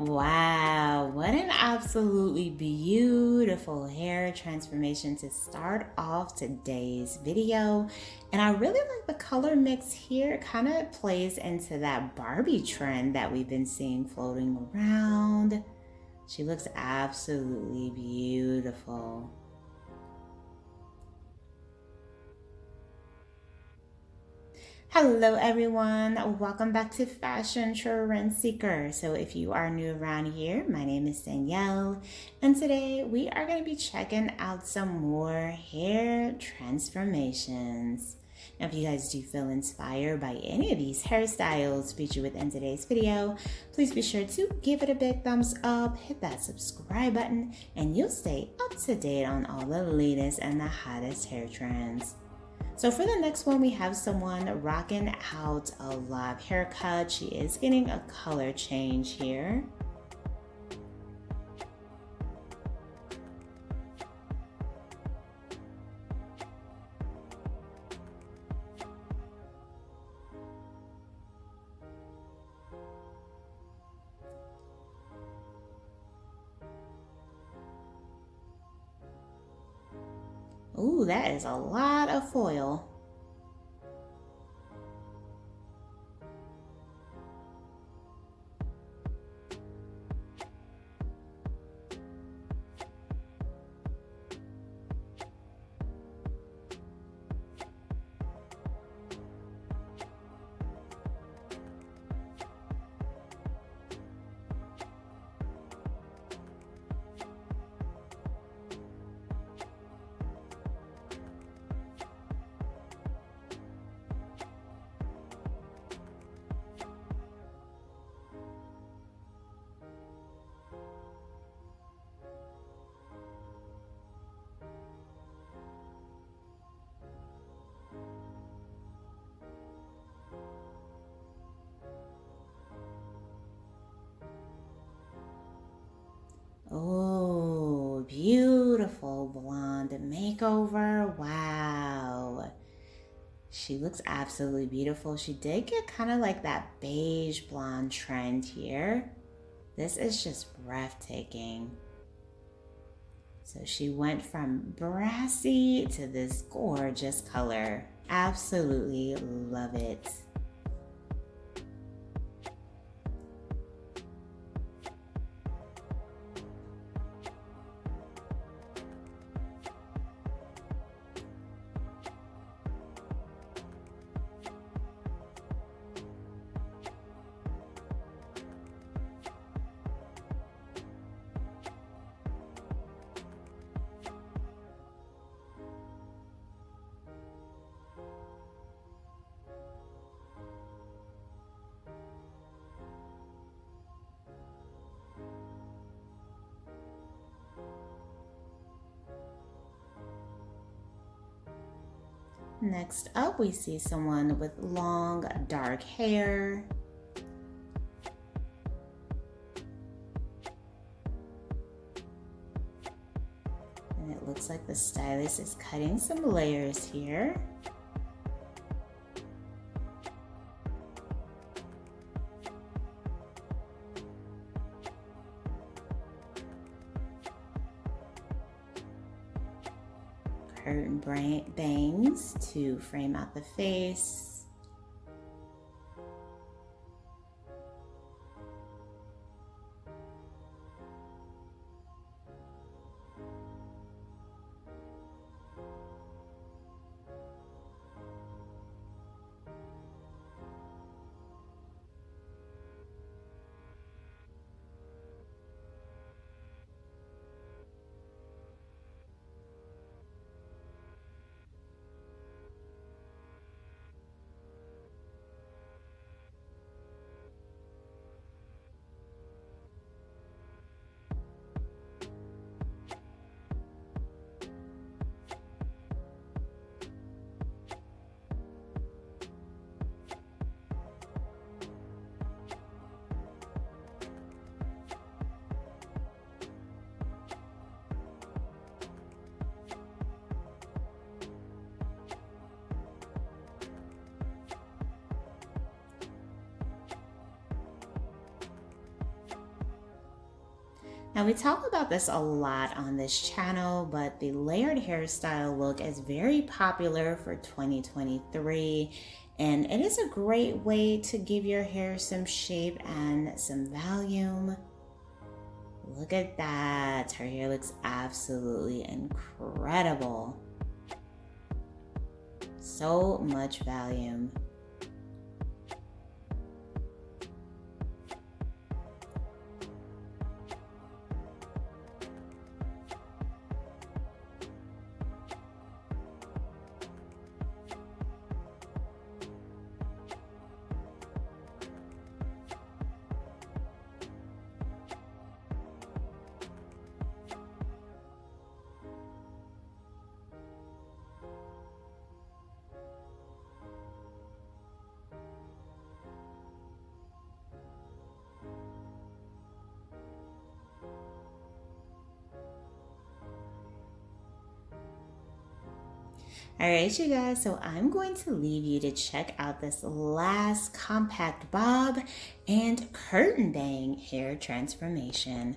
Wow, what an absolutely beautiful hair transformation to start off today's video. And I really like the color mix here. It kind of plays into that Barbie trend that we've been seeing floating around. She looks absolutely beautiful. Hello everyone, welcome back to Fashion Trend Seeker. So if you are new around here, my name is Danielle, and today we are going to be checking out some more hair transformations. Now if you guys do feel inspired by any of these hairstyles featured within today's video, please be sure to give it a big thumbs up, hit that subscribe button, and you'll stay up to date on all the latest and the hottest hair trends. So for the next one, we have someone rocking out a lob haircut. She is getting a color change here. Ooh, that is a lot of foil. Oh, beautiful blonde makeover. Wow. She looks absolutely beautiful. She did get kind of like that beige blonde trend here. This is just breathtaking. So she went from brassy to this gorgeous color. Absolutely love it. Next up, we see someone with long, dark hair. And it looks like the stylist is cutting some layers here. Curtain bangs to frame out the face. Now, we talk about this a lot on this channel, but the layered hairstyle look is very popular for 2023, and it is a great way to give your hair some shape and some volume. Look at that. Her hair looks absolutely incredible. So much volume. All right, you guys, so I'm going to leave you to check out this last compact bob and curtain bang hair transformation.